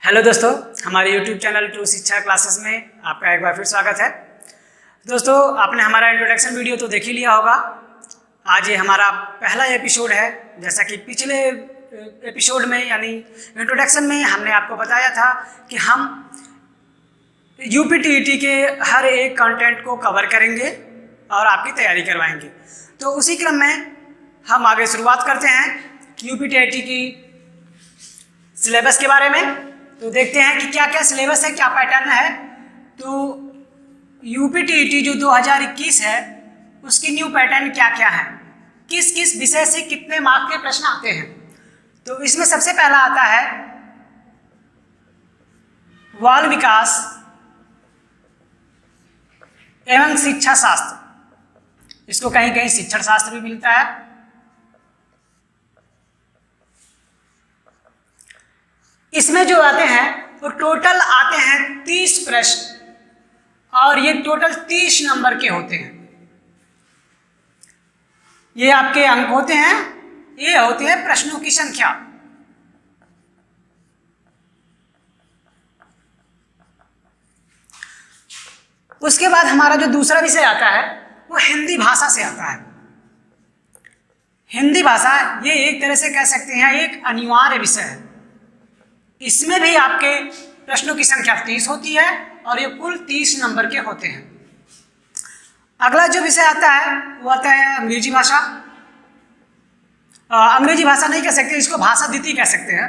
Hello दोस्तों, हमारे YouTube channel true शिक्षा क्लासेस में आपका एक बार फिर स्वागत है। दोस्तों, आपने हमारा इंट्रोडक्शन वीडियो तो देख ही लिया होगा। आज ये हमारा पहला एपिसोड है। जैसा कि पिछले एपिसोड में यानी इंट्रोडक्शन में हमने आपको बताया था कि हम UPTET के हर एक कंटेंट को कवर करेंगे और आपकी तैयारी करवाएंगे। तो उसी क्रम में हम आगे शुरुआत करते हैं UPTET की सिलेबस के बारे में। तो देखते हैं कि क्या क्या सिलेबस है, क्या पैटर्न है। तो UPTET जो 2021 है उसकी न्यू पैटर्न क्या क्या है, किस किस विषय से कितने मार्क के प्रश्न आते हैं। तो इसमें सबसे पहला आता है बाल विकास एवं शिक्षा शास्त्र। इसको कहीं कहीं शिक्षण शास्त्र भी मिलता है। इसमें जो आते हैं वो टोटल आते हैं 30 प्रश्न और ये टोटल 30 नंबर के होते हैं। ये आपके अंक होते हैं, ये होते हैं प्रश्नों की संख्या। उसके बाद हमारा जो दूसरा विषय आता है वो हिंदी भाषा से आता है। हिंदी भाषा ये एक तरह से कह सकते हैं एक अनिवार्य विषय है। इसमें भी आपके प्रश्नों की संख्या 30 होती है और ये कुल 30 नंबर के होते हैं। अगला जो विषय आता है वो आता है अंग्रेजी भाषा। अंग्रेजी भाषा नहीं कह सकते, इसको भाषा द्वितीय कह सकते हैं,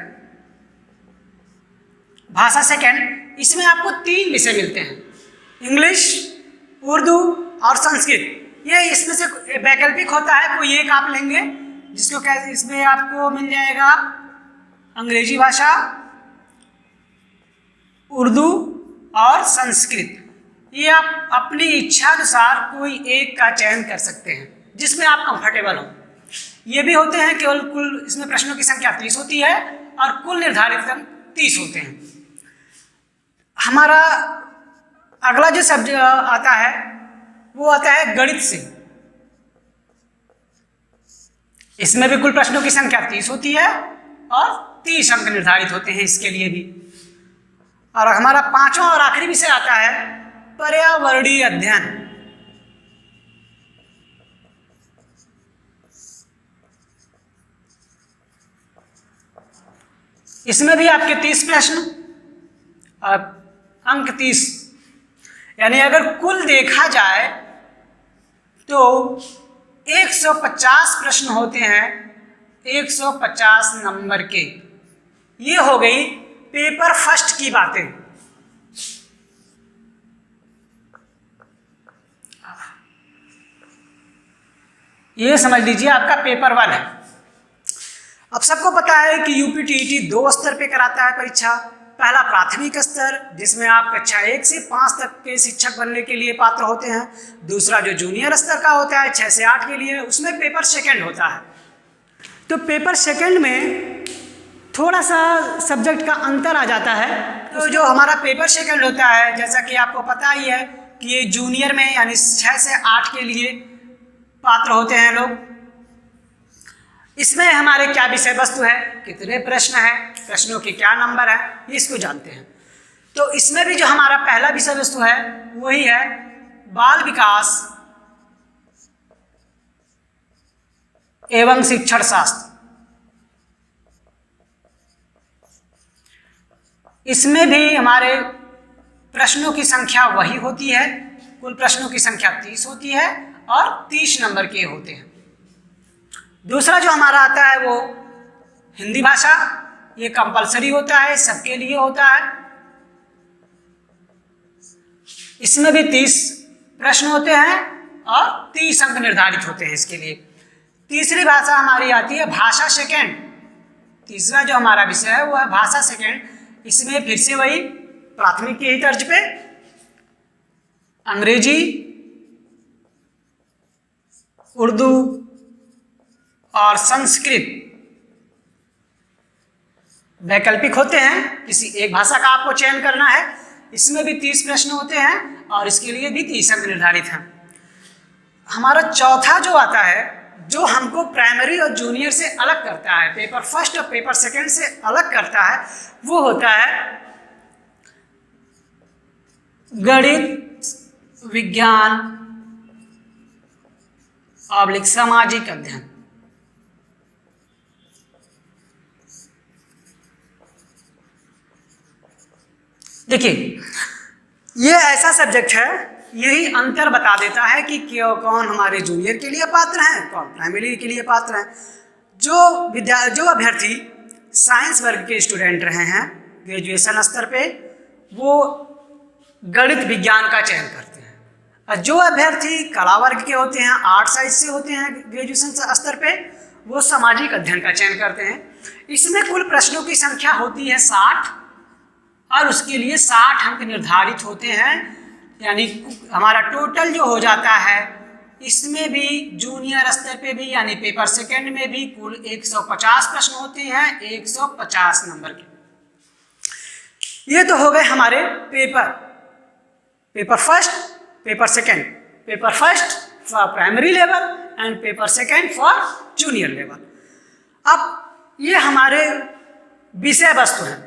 भाषा सेकंड। इसमें आपको 3 विषय मिलते हैं, इंग्लिश, उर्दू और संस्कृत। ये इसमें से वैकल्पिक होता है, कोई एक आप लेंगे जिसको कह, इसमें आपको मिल जाएगा अंग्रेजी भाषा, उर्दू और संस्कृत। ये आप अपनी इच्छा अनुसार कोई एक का चयन कर सकते हैं जिसमें आप कंफर्टेबल हो। ये भी होते हैं केवल कुल इसमें प्रश्नों की संख्या 30 होती है और कुल निर्धारित अंक 30 होते हैं। हमारा अगला जो सब्जेक्ट आता है वो आता है गणित से। इसमें भी कुल प्रश्नों की संख्या 30 होती है और 30 अंक निर्धारित होते हैं इसके लिए भी। और हमारा 5वां और आखिरी विषय आता है पर्यावरणीय अध्ययन। इसमें भी आपके 30 प्रश्न और अंक 30, यानी अगर कुल देखा जाए तो 150 प्रश्न होते हैं, 150 नंबर के। ये हो गई पेपर फर्स्ट की बातें। ये समझ लीजिए आपका पेपर 1 है। अब सबको पता है कि UPTET 2 स्तर पे कराता है परीक्षा। पहला प्राथमिक स्तर जिसमें आप कक्षा 1 से 5 तक के शिक्षक बनने के लिए पात्र होते हैं। दूसरा जो जूनियर स्तर का होता है 6 से 8 के लिए, उसमें पेपर सेकंड होता है। तो पेपर सेकंड में थोड़ा सा सब्जेक्ट का अंतर आ जाता है। तो जो हमारा पेपर सेकंड होता है, जैसा कि आपको पता ही है कि ये जूनियर में यानी 6 से 8 के लिए पात्र होते हैं लोग। इसमें हमारे क्या विषय वस्तु है, कितने प्रश्न हैं, प्रश्नों के क्या नंबर है, इसको जानते हैं। तो इसमें भी जो हमारा पहला विषय वस्तु है वही है बाल विकास एवं शिक्षण शास्त्र। इसमें भी हमारे प्रश्नों की संख्या वही होती है, कुल प्रश्नों की संख्या 30 होती है और 30 नंबर के होते हैं। दूसरा जो हमारा आता है वो हिंदी भाषा। ये कंपलसरी होता है, सबके लिए होता है। इसमें भी 30 प्रश्न होते हैं और 30 अंक निर्धारित होते हैं इसके लिए। तीसरी भाषा हमारी आती है भाषा सेकंड। तीसरा जो हमारा विषय है वो है भाषा सेकंड। इसमें फिर से वही प्राथमिक के ही तर्ज पे अंग्रेजी, उर्दू और संस्कृत वैकल्पिक होते हैं। किसी एक भाषा का आपको चयन करना है। इसमें भी 30 प्रश्न होते हैं और इसके लिए भी 30 अंक निर्धारित हैं। हमारा चौथा जो आता है, जो हमको प्राइमरी और जूनियर से अलग करता है, पेपर फर्स्ट और पेपर सेकंड से अलग करता है, वो होता है गणित विज्ञान / सामाजिक अध्ययन। देखिए, ये ऐसा सब्जेक्ट है, यही अंतर बता देता है कि कौन हमारे जूनियर के लिए पात्र हैं, कौन प्राइमरी के लिए पात्र हैं। जो अभ्यर्थी साइंस वर्ग के स्टूडेंट रहे हैं ग्रेजुएशन स्तर पे, वो गणित विज्ञान का चयन करते हैं, और जो अभ्यर्थी कला वर्ग के होते हैं, आर्ट साइंस से होते हैं ग्रेजुएशन स्तर पे, वो सामाजिक अध्ययन का चयन करते हैं। इसमें कुल प्रश्नों की संख्या होती है 60, और उसके लिए 60 अंक निर्धारित होते हैं। यानी हमारा टोटल जो हो जाता है, इसमें भी जूनियर स्तर पे भी यानी पेपर सेकंड में भी कुल 150 प्रश्न होते हैं, 150 नंबर के। ये तो हो गए हमारे paper first, paper second. Paper first for primary level and paper second for junior level. अब ये हमारे विषय वस्तु हैं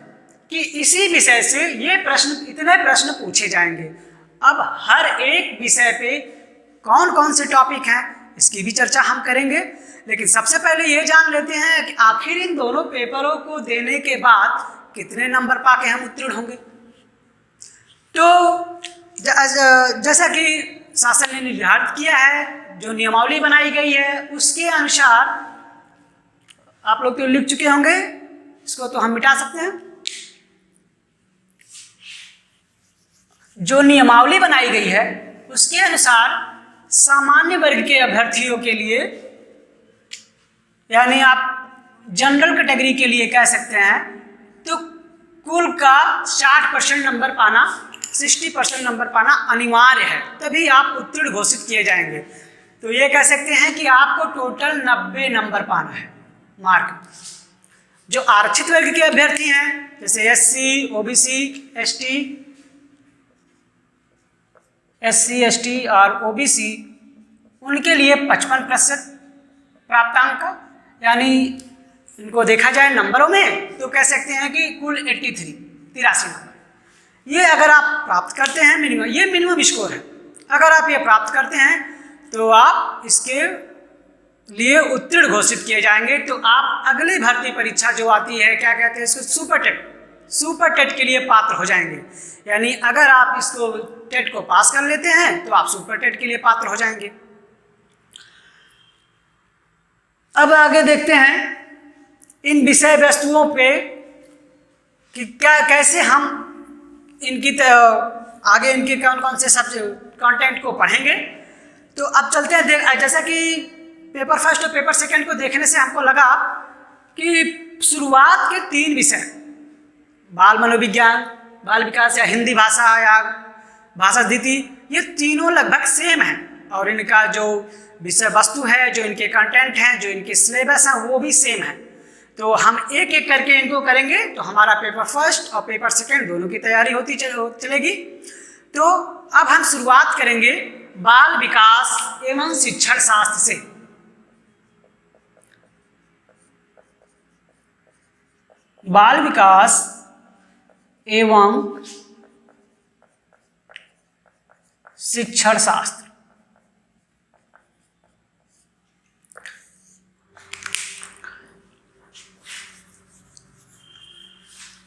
कि इसी विषय से ये इतने प्रश्न पूछे जाएंगे। अब हर एक विषय पे कौन कौन से टॉपिक हैं, इसकी भी चर्चा हम करेंगे। लेकिन सबसे पहले ये जान लेते हैं कि आखिर इन दोनों पेपरों को देने के बाद कितने नंबर पाके हम उत्तीर्ण होंगे। तो जैसा कि शासन ने निर्धारित किया है, जो नियमावली बनाई गई है, उसके अनुसार आप लोग तो लिख चुके होंगे, इसको तो हम मिटा सकते हैं। जो नियमावली बनाई गई है उसके अनुसार सामान्य वर्ग के अभ्यर्थियों के लिए, यानी आप जनरल कैटेगरी के लिए कह सकते हैं, तो कुल का 60% नंबर पाना, 60% नंबर पाना अनिवार्य है, तभी आप उत्तीर्ण घोषित किए जाएंगे। तो ये कह सकते हैं कि आपको टोटल 90 नंबर पाना है मार्क। जो आरक्षित वर्ग के अभ्यर्थी हैं, जैसे SC, OBC, SC, ST और OBC, उनके लिए 55% प्राप्तांक का, यानी इनको देखा जाए नंबरों में तो कह सकते हैं कि कुल 83 नंबर। ये अगर आप प्राप्त करते हैं मिनिमम, ये मिनिमम स्कोर है, अगर आप ये प्राप्त करते हैं तो आप इसके लिए उत्तीर्ण घोषित किए जाएंगे। तो आप अगली भर्ती परीक्षा जो आती है, क्या कहते हैं इसको, सुपर टेट के लिए पात्र हो जाएंगे। यानी अगर आप इसको टेट को पास कर लेते हैं तो आप सुपर टेट के लिए पात्र हो जाएंगे। अब आगे देखते हैं इन विषय वस्तुओं पे कि कैसे हम इनकी आगे इनके कौन कौन से सब्जेक्ट कंटेंट को पढ़ेंगे। तो अब चलते हैं, जैसा कि पेपर फर्स्ट और पेपर सेकंड को देखने से हमको लगा कि शुरुआत के 3 विषय, बाल मनोविज्ञान, बाल विकास या हिंदी भाषा या भाषा द्वितीय, ये तीनों लगभग सेम हैं, और इनका जो विषय वस्तु है, जो इनके कंटेंट हैं, जो इनके सिलेबस हैं, वो भी सेम है। तो हम एक एक करके इनको करेंगे, तो हमारा पेपर फर्स्ट और पेपर सेकंड दोनों की तैयारी होती चलेगी। तो अब हम शुरुआत करेंगे बाल विकास एवं शिक्षण शास्त्र से। बाल विकास एवं शिक्षण शास्त्र।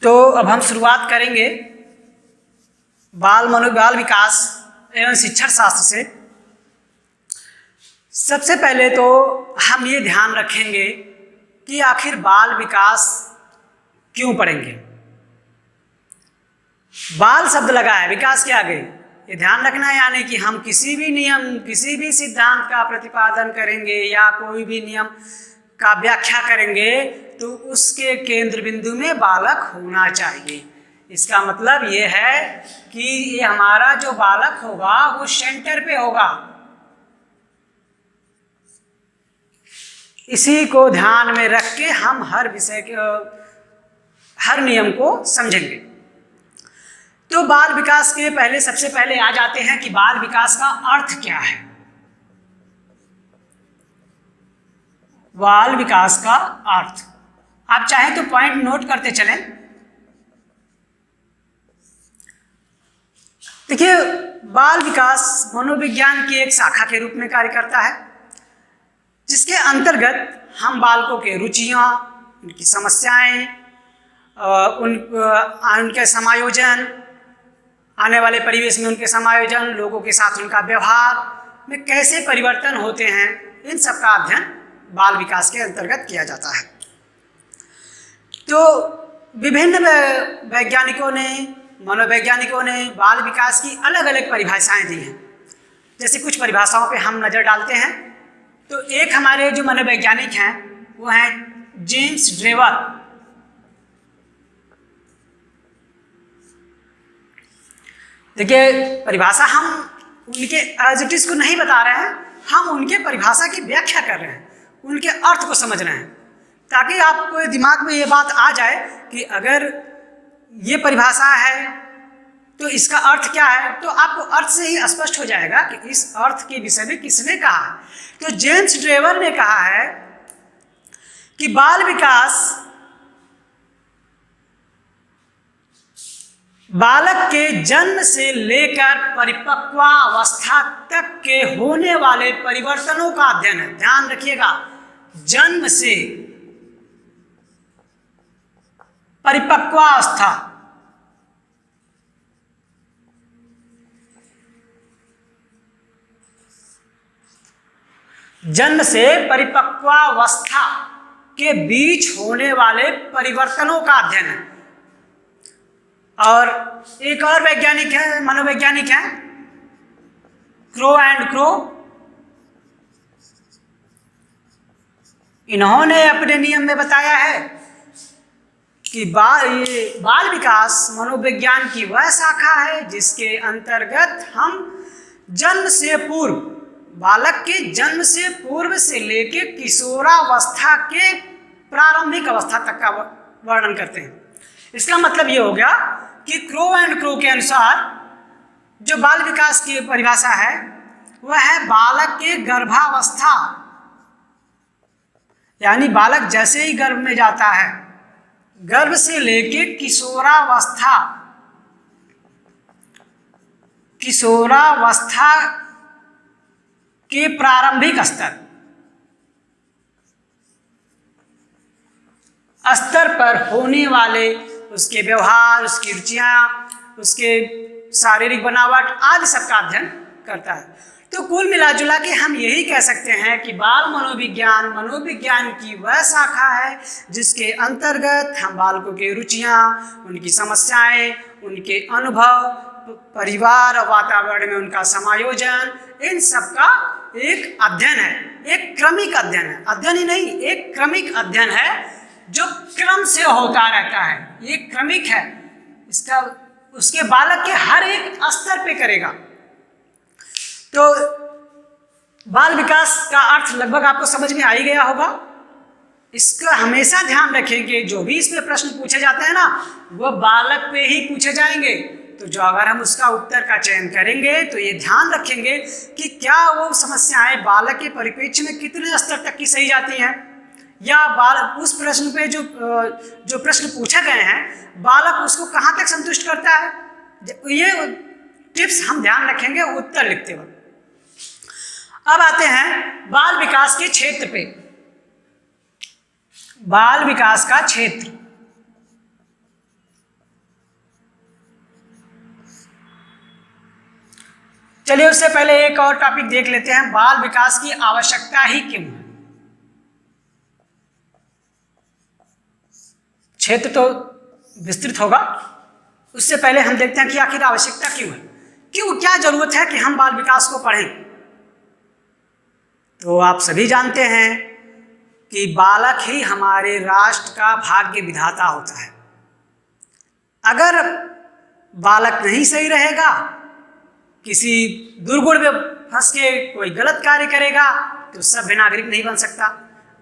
तो अब हम शुरुआत करेंगे बाल विकास एवं शिक्षण शास्त्र से। सबसे पहले तो हम ये ध्यान रखेंगे कि आखिर बाल विकास क्यों पढ़ेंगे। बाल शब्द लगा है विकास के आगे, ये ध्यान रखना है। यानी कि हम किसी भी नियम, किसी भी सिद्धांत का प्रतिपादन करेंगे या कोई भी नियम का व्याख्या करेंगे तो उसके केंद्र बिंदु में बालक होना चाहिए। इसका मतलब ये है कि ये हमारा जो बालक होगा वो सेंटर पे होगा। इसी को ध्यान में रख के हम हर विषय के हर नियम को समझेंगे। तो बाल विकास के पहले सबसे पहले आ जाते हैं कि बाल विकास का अर्थ क्या है। बाल विकास का अर्थ आप चाहें तो पॉइंट नोट करते चलें। देखिए, बाल विकास मनोविज्ञान की एक शाखा के रूप में कार्य करता है, जिसके अंतर्गत हम बालकों के रुचियाँ, उनकी समस्याएं, उनके समायोजन, आने वाले परिवेश में उनके समायोजन, लोगों के साथ उनका व्यवहार में कैसे परिवर्तन होते हैं, इन सब का अध्ययन बाल विकास के अंतर्गत किया जाता है। तो विभिन्न वैज्ञानिकों ने, मनोवैज्ञानिकों ने बाल विकास की अलग अलग परिभाषाएं दी हैं। जैसे कुछ परिभाषाओं पे हम नज़र डालते हैं। तो एक हमारे जो मनोवैज्ञानिक हैं वो हैं जेम्स ड्रेवर। देखिए, परिभाषा हम उनके एज इट इज को नहीं बता रहे हैं, हम उनके परिभाषा की व्याख्या कर रहे हैं, उनके अर्थ को समझ रहे हैं, ताकि आपको दिमाग में ये बात आ जाए कि अगर ये परिभाषा है तो इसका अर्थ क्या है। तो आपको अर्थ से ही स्पष्ट हो जाएगा कि इस अर्थ के विषय में किसने कहा है। तो जेम्स ड्रेवर ने कहा है कि बाल विकास बालक के जन्म से लेकर परिपक्वावस्था तक के होने वाले परिवर्तनों का अध्ययन है। ध्यान रखिएगा, जन्म से परिपक्वावस्था, जन्म से परिपक्वावस्था के बीच होने वाले परिवर्तनों का अध्ययन है। और एक और वैज्ञानिक है, मनोवैज्ञानिक है, क्रो एंड क्रो। इन्होंने अपने नियम में बताया है कि बाल विकास मनोविज्ञान की वह शाखा है जिसके अंतर्गत हम जन्म से पूर्व, बालक के जन्म से पूर्व से लेकर किशोरावस्था के प्रारंभिक अवस्था तक का वर्णन करते हैं। इसका मतलब ये हो गया कि क्रो एंड क्रो के अनुसार जो बाल विकास की परिभाषा है वह है बालक के गर्भावस्था, यानी बालक जैसे ही गर्भ में जाता है, गर्भ से लेके किशोरावस्था, किशोरावस्था के प्रारंभिक स्तर पर होने वाले उसके व्यवहार, उसकी रुचियाँ, उसके शारीरिक बनावट आदि सबका अध्ययन करता है। तो कुल मिलाजुला के हम यही कह सकते हैं कि बाल मनोविज्ञान मनोविज्ञान की वह शाखा है जिसके अंतर्गत हम बालकों की रुचियाँ, उनकी समस्याएं, उनके अनुभव, परिवार और वातावरण में उनका समायोजन, इन सब का एक अध्ययन है, एक क्रमिक अध्ययन है। अध्ययन ही नहीं, एक क्रमिक अध्ययन है जो क्रम से होता रहता है। ये क्रमिक है, इसका उसके बालक के हर एक स्तर पे करेगा। तो बाल विकास का अर्थ लगभग आपको समझ में आ ही गया होगा। इसका हमेशा ध्यान रखेंगे, जो भी इसमें प्रश्न पूछे जाते हैं ना, वो बालक पे ही पूछे जाएंगे। तो जो अगर हम उसका उत्तर का चयन करेंगे तो ये ध्यान रखेंगे कि क्या वो समस्याएं बालक के परिप्रेक्ष्य में कितने स्तर तक की सही जाती हैं, या बालक उस प्रश्न पे जो प्रश्न पूछे गए हैं बालक उसको कहाँ तक संतुष्ट करता है। ये टिप्स हम ध्यान रखेंगे उत्तर लिखते वक्त। अब आते हैं बाल विकास के क्षेत्र पे। बाल विकास का क्षेत्र, चलिए उससे पहले एक और टॉपिक देख लेते हैं, बाल विकास की आवश्यकता ही क्यों है। क्षेत्र तो विस्तृत होगा, उससे पहले हम देखते हैं कि आखिर आवश्यकता क्यों है, क्यों, क्या जरूरत है कि हम बाल विकास को पढ़ें। तो आप सभी जानते हैं कि बालक ही हमारे राष्ट्र का भाग्य विधाता होता है। अगर बालक नहीं सही रहेगा, किसी दुर्गुण में फंस के कोई गलत कार्य करेगा तो सभ्य नागरिक नहीं बन सकता।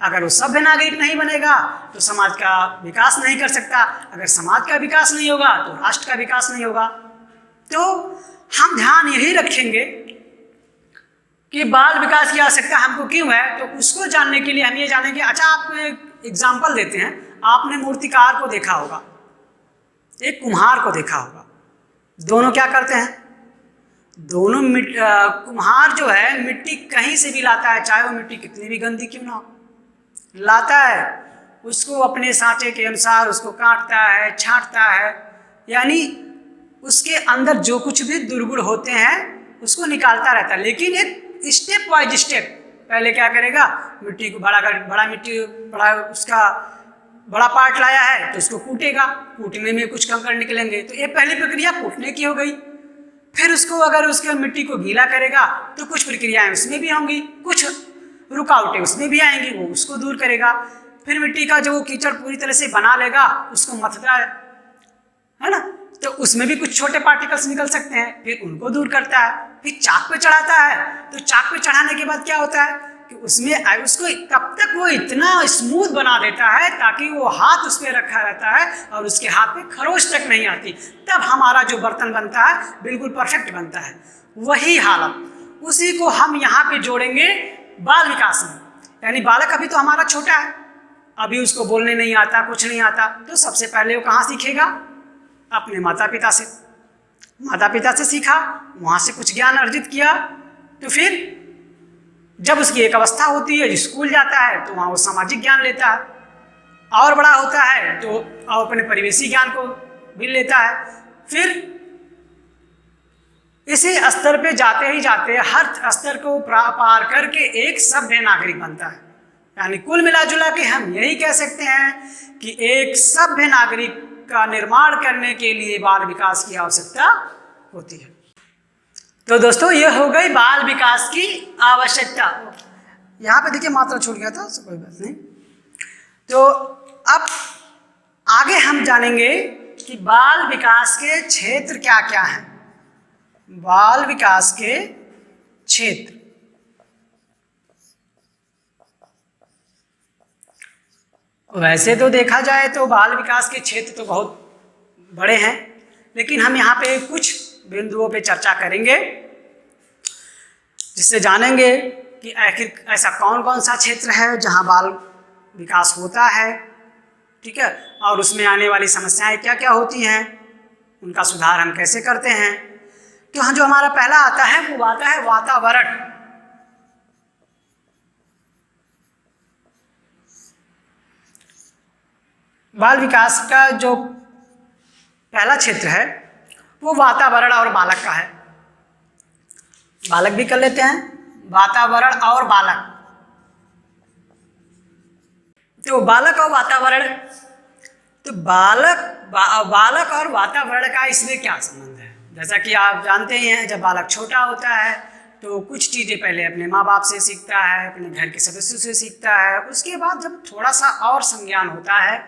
अगर वो सभ्य नागरिक नहीं बनेगा तो समाज का विकास नहीं कर सकता। अगर समाज का विकास नहीं होगा तो राष्ट्र का विकास नहीं होगा। तो हम ध्यान यही रखेंगे कि बाल विकास की आवश्यकता हमको क्यों है। तो उसको जानने के लिए हम ये जानेंगे। अच्छा, आपको एक एग्जाम्पल देते हैं। आपने मूर्तिकार को देखा होगा, एक कुम्हार को देखा होगा। दोनों क्या करते हैं, दोनों कुम्हार जो है मिट्टी कहीं से भी लाता है, चाहे वो मिट्टी कितनी भी गंदी क्यों ना हो, लाता है, उसको अपने सांचे के अनुसार उसको काटता है, छांटता है, यानी उसके अंदर जो कुछ भी दुर्गुण होते हैं उसको निकालता रहता है। लेकिन एक स्टेप बाय स्टेप, पहले क्या करेगा, मिट्टी को बड़ा उसका बड़ा पार्ट लाया है तो उसको कूटेगा, कूटने में कुछ कंकड़ निकलेंगे, तो ये पहली प्रक्रिया कूटने की हो गई। फिर उसको अगर उसके मिट्टी को गीला करेगा तो कुछ प्रक्रियाएं उसमें भी होंगी, कुछ रुकावटें उसमें भी आएंगी, वो उसको दूर करेगा। फिर मिट्टी का जो कीचड़ पूरी तरह से बना लेगा उसको मथता है ना, तो उसमें भी कुछ छोटे पार्टिकल्स निकल सकते हैं, फिर उनको दूर करता है। फिर चाक पे चढ़ाता है, तो चाक पे चढ़ाने के बाद क्या होता है कि उसमें उसको तब तक वो इतना स्मूथ बना देता है ताकि वो हाथ उस पर रखा रहता है और उसके हाथ पे खरोच तक नहीं आती, तब हमारा जो बर्तन बनता है बिल्कुल परफेक्ट बनता है। वही हालत उसी को हम यहाँ पे जोड़ेंगे बाल विकास में, यानी बालक अभी तो हमारा छोटा है, अभी उसको बोलने नहीं आता, कुछ नहीं आता, तो सबसे पहले वो कहाँ सीखेगा, अपने माता पिता से। माता पिता से सीखा, वहाँ से कुछ ज्ञान अर्जित किया, तो फिर जब उसकी एक अवस्था होती है, स्कूल जाता है तो वहाँ वो सामाजिक ज्ञान लेता है, और बड़ा होता है तो और अपने परिवेशी ज्ञान को भी लेता है। फिर इसी स्तर पे जाते ही जाते हर स्तर को पार करके एक सभ्य नागरिक बनता है। यानी कुल मिला जुला के हम यही कह सकते हैं कि एक सभ्य नागरिक का निर्माण करने के लिए बाल विकास की आवश्यकता होती है। तो दोस्तों ये हो गई बाल विकास की आवश्यकता। यहाँ पे देखिए मात्रा छूट गया था, कोई बात नहीं। तो अब आगे हम जानेंगे कि बाल विकास के क्षेत्र क्या क्या हैं। बाल विकास के क्षेत्र, वैसे तो देखा जाए तो बाल विकास के क्षेत्र तो बहुत बड़े हैं, लेकिन हम यहाँ पे कुछ बिंदुओं पे चर्चा करेंगे जिससे जानेंगे कि आखिर ऐसा कौन कौन सा क्षेत्र है जहाँ बाल विकास होता है, ठीक है, और उसमें आने वाली समस्याएं क्या क्या होती हैं, उनका सुधार हम कैसे करते हैं। तो हाँ, जो हमारा पहला आता है वो आता है वातावरण। बाल विकास का जो पहला क्षेत्र है वो वातावरण और बालक का है। बालक भी कर लेते हैं, वातावरण और बालक। तो बालक और वातावरण, तो बालक और वातावरण का इसमें क्या संबंध है। जैसा कि आप जानते ही हैं, जब बालक छोटा होता है तो कुछ चीज़ें पहले अपने माँ बाप से सीखता है, अपने घर के सदस्यों से सीखता है, उसके बाद जब थोड़ा सा और संज्ञान होता है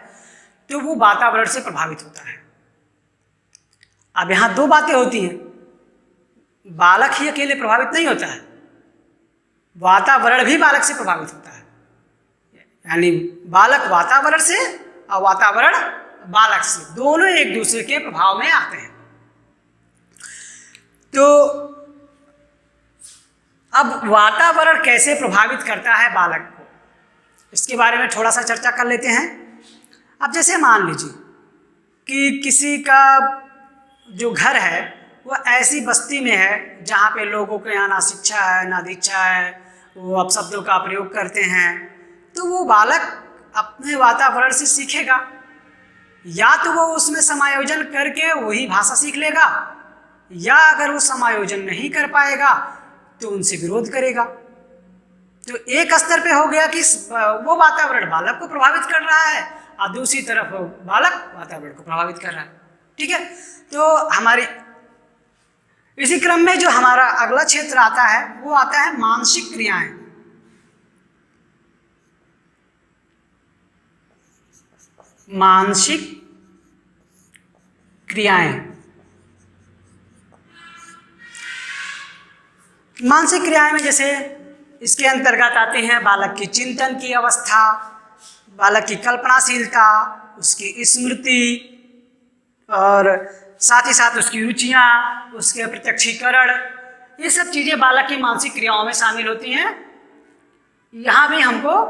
तो वो वातावरण से प्रभावित होता है। अब यहाँ दो बातें होती हैं, बालक ही अकेले प्रभावित नहीं होता है, वातावरण भी बालक से प्रभावित होता है। यानी बालक वातावरण से और वातावरण बालक से, दोनों एक दूसरे के प्रभाव में आते हैं। तो अब वातावरण कैसे प्रभावित करता है बालक को, इसके बारे में थोड़ा सा चर्चा कर लेते हैं। अब जैसे मान लीजिए कि किसी का जो घर है वो ऐसी बस्ती में है जहाँ पे लोगों के यहाँ ना शिक्षा है ना दीक्षा है, वो अपशब्दों का प्रयोग करते हैं, तो वो बालक अपने वातावरण से सीखेगा। या तो वो उसमें समायोजन करके वही भाषा सीख लेगा, या अगर वो समायोजन नहीं कर पाएगा तो उनसे विरोध करेगा। तो एक स्तर पे हो गया कि वो वातावरण बालक को प्रभावित कर रहा है और दूसरी तरफ बालक वातावरण को प्रभावित कर रहा है, ठीक है। तो हमारी इसी क्रम में जो हमारा अगला क्षेत्र आता है वो आता है मानसिक क्रियाएं। मानसिक क्रियाएं, मानसिक क्रियाएं में जैसे इसके अंतर्गत आते हैं बालक की चिंतन की अवस्था, बालक की कल्पनाशीलता, उसकी स्मृति, और साथ ही साथ उसकी रुचियाँ, उसके प्रत्यक्षीकरण, ये सब चीज़ें बालक की मानसिक क्रियाओं में शामिल होती हैं। यहाँ भी हमको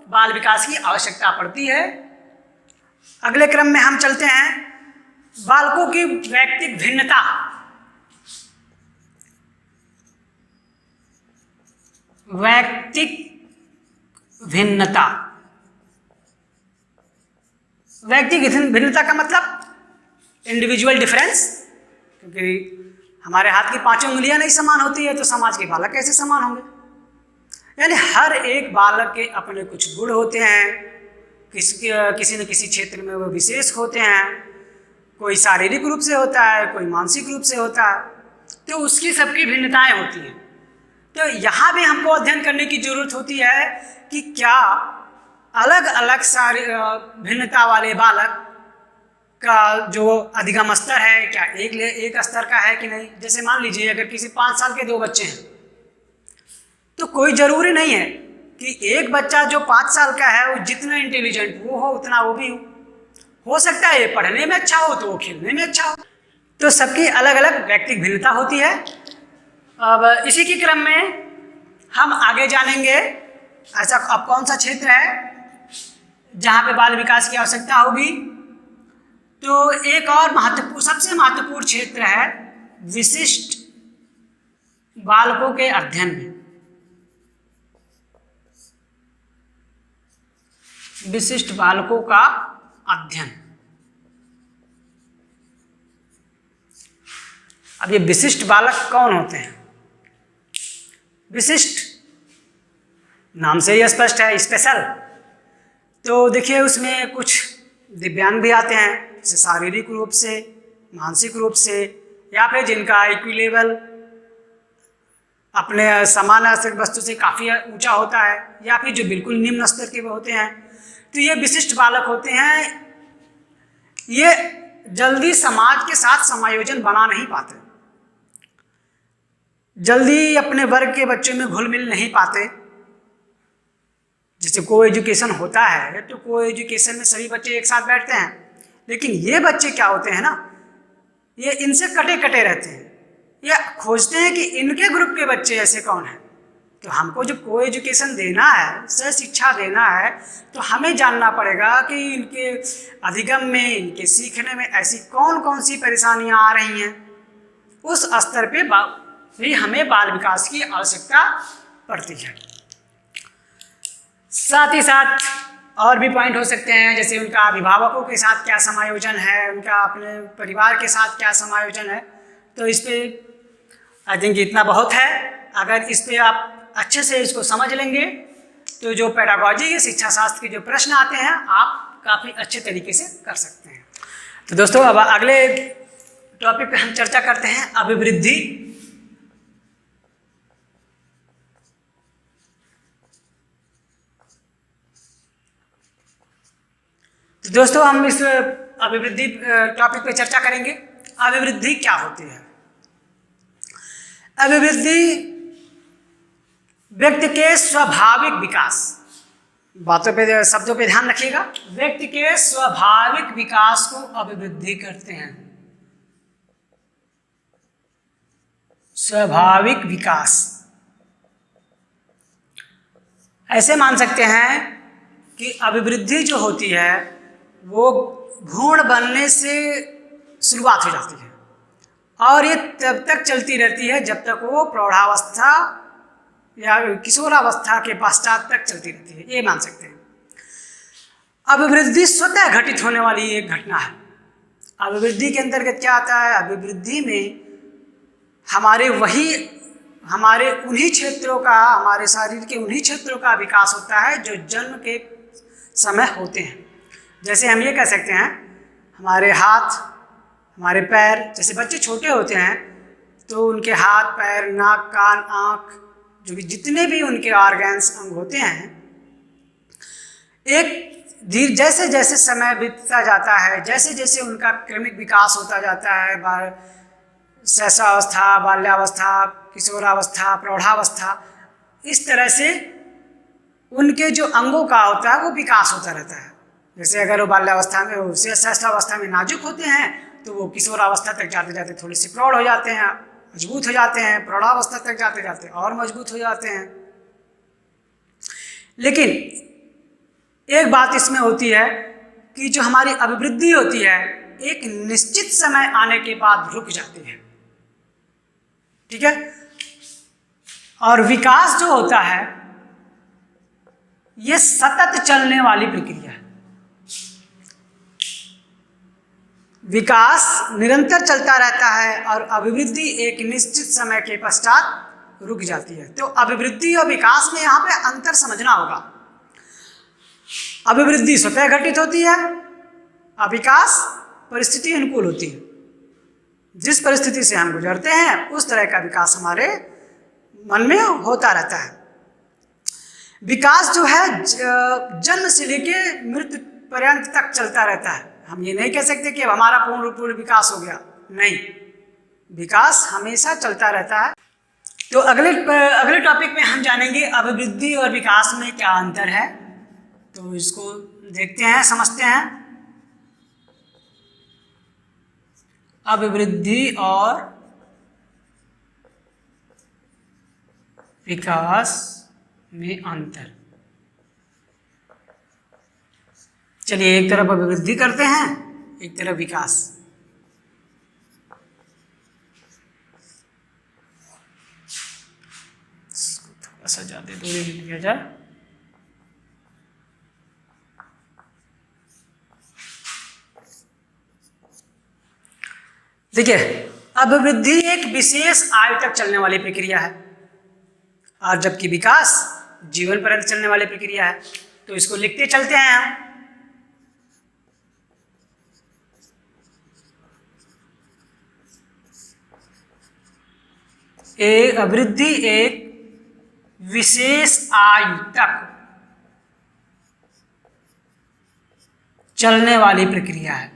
बाल विकास की आवश्यकता पड़ती है। अगले क्रम में हम चलते हैं, बालकों की व्यक्तिक भिन्नता। वैयक्तिक भिन्नता। वैयक्तिक भिन्नता का मतलब इंडिविजुअल डिफरेंस, क्योंकि हमारे हाथ की 5 उंगलियां नहीं समान होती है तो समाज के बालक कैसे समान होंगे। यानी हर एक बालक के अपने कुछ गुण होते हैं, किसी न किसी क्षेत्र में वो विशेष होते हैं। कोई शारीरिक रूप से होता है, कोई मानसिक रूप से होता है, तो उसकी सबकी भिन्नताएं होती हैं। तो यहाँ भी हमको अध्ययन करने की जरूरत होती है कि क्या अलग अलग भिन्नता वाले बालक का जो अधिगम स्तर है क्या एक स्तर का है कि नहीं। जैसे मान लीजिए अगर किसी 5 साल के 2 बच्चे हैं तो कोई ज़रूरी नहीं है कि एक बच्चा जो 5 साल का है वो जितना इंटेलिजेंट वो हो उतना वो भी हो सकता है ये पढ़ने में अच्छा हो तो वो खेलने में अच्छा हो। तो सबकी अलग अलग व्यक्तिगत भिन्नता होती है। अब इसी के क्रम में हम आगे जानेंगे ऐसा अब कौन सा क्षेत्र है जहाँ पे बाल विकास की आवश्यकता होगी। तो एक और सबसे महत्वपूर्ण क्षेत्र है विशिष्ट बालकों के अध्ययन में। विशिष्ट बालकों का अध्ययन। अब ये विशिष्ट बालक कौन होते हैं? विशिष्ट नाम से ही स्पष्ट है, स्पेशल। तो देखिए उसमें कुछ दिव्यांग भी आते हैं, जैसे शारीरिक रूप से, मानसिक रूप से, या फिर जिनका IQ लेवल अपने समान वस्तु से काफ़ी ऊंचा होता है, या फिर जो बिल्कुल निम्न स्तर के होते हैं। तो ये विशिष्ट बालक होते हैं। ये जल्दी समाज के साथ समायोजन बना नहीं पाते, जल्दी अपने वर्ग के बच्चों में घुल मिल नहीं पाते। जैसे को एजुकेशन होता है तो को एजुकेशन में सभी बच्चे एक साथ बैठते हैं, लेकिन ये बच्चे क्या होते हैं ना, ये इनसे कटे कटे रहते हैं। ये खोजते हैं कि इनके ग्रुप के बच्चे ऐसे कौन हैं। तो हमको जब को एजुकेशन देना है, सह शिक्षा देना है, तो हमें जानना पड़ेगा कि इनके अधिगम में, इनके सीखने में ऐसी कौन कौन सी परेशानियां आ रही हैं। उस स्तर पे भी हमें बाल विकास की आवश्यकता पड़ती है। साथ ही साथ और भी पॉइंट हो सकते हैं, जैसे उनका अभिभावकों के साथ क्या समायोजन है, उनका अपने परिवार के साथ क्या समायोजन है। तो इस पे आई थिंक इतना बहुत है। अगर इस पे आप अच्छे से इसको समझ लेंगे तो जो पेडागॉजी के शिक्षा शास्त्र के जो प्रश्न आते हैं आप काफ़ी अच्छे तरीके से कर सकते हैं। तो दोस्तों अब अगले टॉपिक पे हम चर्चा करते हैं अभिवृद्धि। तो दोस्तों हम इस अभिवृद्धि टॉपिक पे चर्चा करेंगे। अभिवृद्धि क्या होती है? अभिवृद्धि व्यक्ति के स्वाभाविक विकास, बातों पे शब्दों पे ध्यान रखिएगा, व्यक्ति के स्वाभाविक विकास को अभिवृद्धि करते हैं। स्वाभाविक विकास ऐसे मान सकते हैं कि अभिवृद्धि जो होती है वो भ्रूण बनने से शुरुआत हो जाती है और ये तब तक चलती रहती है जब तक वो प्रौढ़ावस्था या किशोरावस्था के पश्चात तक चलती रहती है, ये मान सकते हैं। अभिवृद्धि स्वतः घटित होने वाली एक घटना है। अभिवृद्धि के अंतर्गत क्या आता है? अभिवृद्धि में हमारे उन्हीं क्षेत्रों का, हमारे शरीर के उन्हीं क्षेत्रों का विकास होता है जो जन्म के समय होते हैं। जैसे हम ये कह सकते हैं हमारे हाथ, हमारे पैर, जैसे बच्चे छोटे होते हैं तो उनके हाथ, पैर, नाक, कान, आँख, जो भी जितने भी उनके ऑर्गन्स, अंग होते हैं, एक धीरे जैसे जैसे समय बीतता जाता है, जैसे जैसे उनका क्रमिक विकास होता जाता है, शैशवावस्था, बाल्यावस्था, किशोरावस्था, प्रौढ़ावस्था, इस तरह से उनके जो अंगों का होता है वो विकास होता रहता है। जैसे अगर वो बाल्यावस्था में, शैशवावस्था में नाजुक होते हैं तो वो किशोरावस्था तक जाते जाते थोड़े से प्रौढ़ हो जाते हैं, मजबूत हो जाते हैं, प्रौढ़ावस्था तक जाते जाते और मजबूत हो जाते हैं। लेकिन एक बात इसमें होती है कि जो हमारी अभिवृद्धि होती है एक निश्चित समय आने के बाद रुक जाती है, ठीक है। और विकास जो होता है ये सतत चलने वाली प्रक्रिया है। विकास निरंतर चलता रहता है और अभिवृद्धि एक निश्चित समय के पश्चात रुक जाती है। तो अभिवृद्धि और विकास में यहाँ पे अंतर समझना होगा। अभिवृद्धि स्वतः घटित होती है और विकास परिस्थिति अनुकूल होती है। जिस परिस्थिति से हम गुजरते हैं उस तरह का विकास हमारे मन में होता रहता है। विकास जो है जन्म से लेके मृत्यु पर्यंत तक चलता रहता है। हम ये नहीं कह सकते कि अब हमारा पूर्ण विकास हो गया, नहीं, विकास हमेशा चलता रहता है। तो अगले टॉपिक में हम जानेंगे अभिवृद्धि और विकास में क्या अंतर है। तो इसको देखते हैं, समझते हैं। अभिवृद्धि और विकास में अंतर। चलिए, एक तरफ अभिवृद्धि करते हैं, एक तरफ विकास। इसको थोड़ा सा ज्यादा दूरी लिख दिया जाए। देखिए, अभिवृद्धि एक विशेष आयु तक चलने वाली प्रक्रिया है और जबकि विकास जीवन पर्यंत चलने वाली प्रक्रिया है। तो इसको लिखते चलते हैं हम। अभिवृद्धि एक विशेष आयु तक चलने वाली प्रक्रिया है।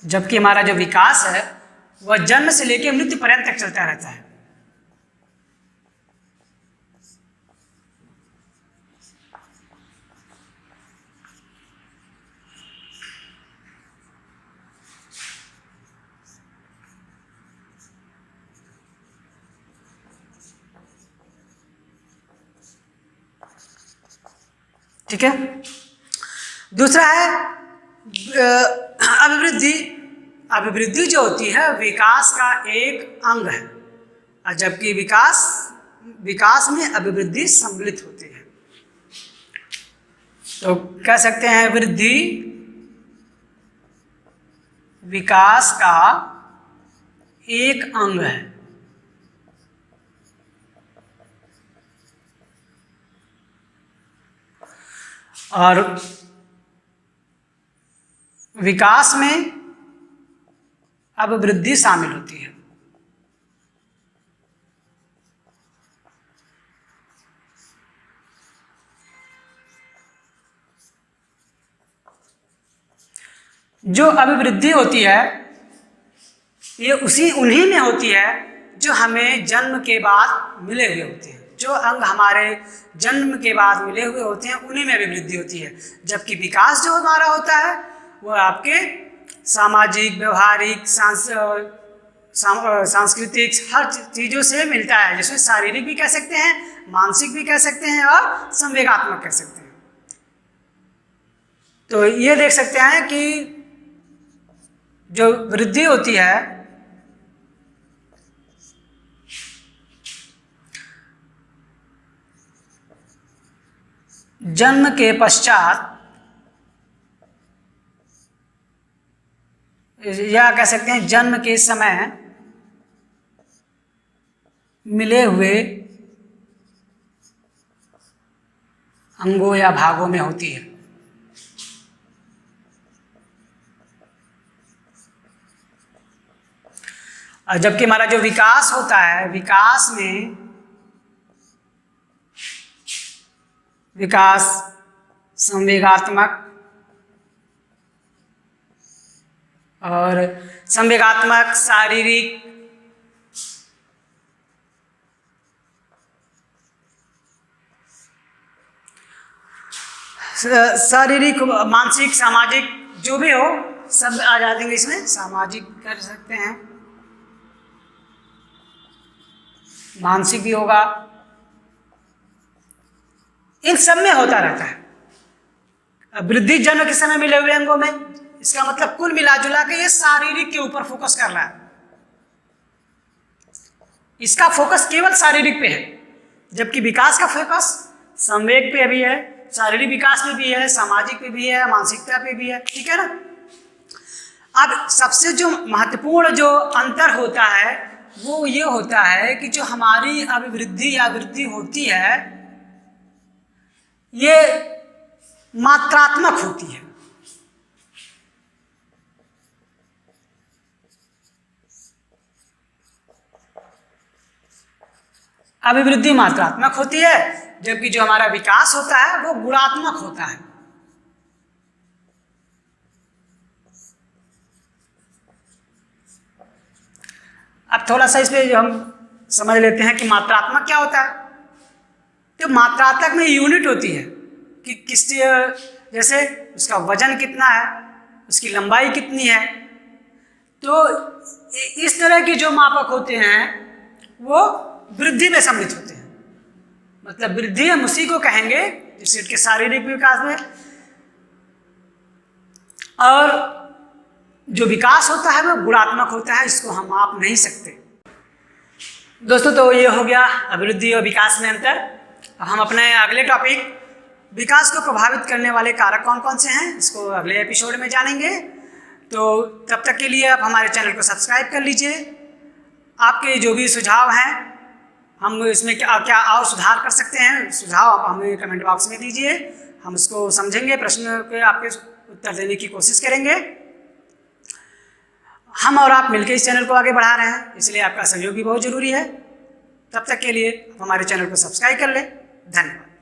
जबकि हमारा जो विकास है वह जन्म से लेकर मृत्यु पर्यंत तक चलता रहता है। ठीक है। दूसरा है अभिवृद्धि। अभिवृद्धि जो होती है विकास का एक अंग है और जबकि विकास में अभिवृद्धि सम्मिलित होती है। तो कह सकते हैं वृद्धि विकास का एक अंग है और विकास में अभिवृद्धि शामिल होती है। जो अभिवृद्धि होती है ये उन्हीं में होती है जो हमें जन्म के बाद मिले हुए होते हैं। जो अंग हमारे जन्म के बाद मिले हुए होते हैं उन्हीं में अभिवृद्धि होती है। जबकि विकास जो हमारा होता है वह आपके सामाजिक, व्यवहारिक, सांस्कृतिक हर चीज़ों से मिलता है, जिसमें शारीरिक भी कह सकते हैं, मानसिक भी कह सकते हैं और संवेगात्मक कह सकते हैं। तो ये देख सकते हैं कि जो वृद्धि होती है जन्म के पश्चात या कह सकते हैं जन्म के समय मिले हुए अंगों या भागों में होती है। और जबकि हमारा जो विकास होता है विकास में विकास संवेगात्मक और संवेगात्मक, शारीरिक, मानसिक, सामाजिक जो भी हो सब आ जाएंगे इसमें। सामाजिक कर सकते हैं, मानसिक भी होगा, इन सब में होता रहता है। वृद्धि जन्म के समय मिले हुए अंगों में इसका मतलब कुल मिला जुला के ये शारीरिक के ऊपर फोकस कर रहा है, इसका फोकस केवल शारीरिक पे है, जबकि विकास का फोकस संवेग पे भी है, शारीरिक विकास पे भी है, सामाजिक पे भी है, मानसिकता पे भी है। ठीक है ना। अब सबसे जो महत्वपूर्ण जो अंतर होता है वो ये होता है कि जो हमारी अभिवृद्धि या वृद्धि होती है ये मात्रात्मक होती है। अभिवृद्धि मात्रात्मक होती है, जबकि जो हमारा विकास होता है वो गुणात्मक होता है। अब थोड़ा सा इस पे हम समझ लेते हैं कि मात्रात्मक क्या होता है। तो मात्रात्मक में यूनिट होती है कि किस, जैसे उसका वजन कितना है, उसकी लंबाई कितनी है। तो इस तरह के जो मापक होते हैं वो वृद्धि में सम्मिलित होते हैं। मतलब वृद्धि हम उसी को कहेंगे जिससे उसके शारीरिक विकास में, और जो विकास होता है वो गुणात्मक होता है, इसको हम माप नहीं सकते। दोस्तों तो ये हो गया अभिवृद्धि और विकास में अंतर। अब हम अपने अगले टॉपिक विकास को प्रभावित करने वाले कारक कौन कौन से हैं इसको अगले एपिसोड में जानेंगे। तो तब तक के लिए आप हमारे चैनल को सब्सक्राइब कर लीजिए। आपके जो भी सुझाव हैं, हम इसमें क्या और सुधार कर सकते हैं, सुझाव आप हमें कमेंट बॉक्स में दीजिए, हम उसको समझेंगे, प्रश्न के आपके उत्तर देने की कोशिश करेंगे। हम और आप मिलकर इस चैनल को आगे बढ़ा रहे हैं, इसलिए आपका सहयोग भी बहुत ज़रूरी है। तब तक के लिए हमारे चैनल को सब्सक्राइब कर लें। धन्यवाद।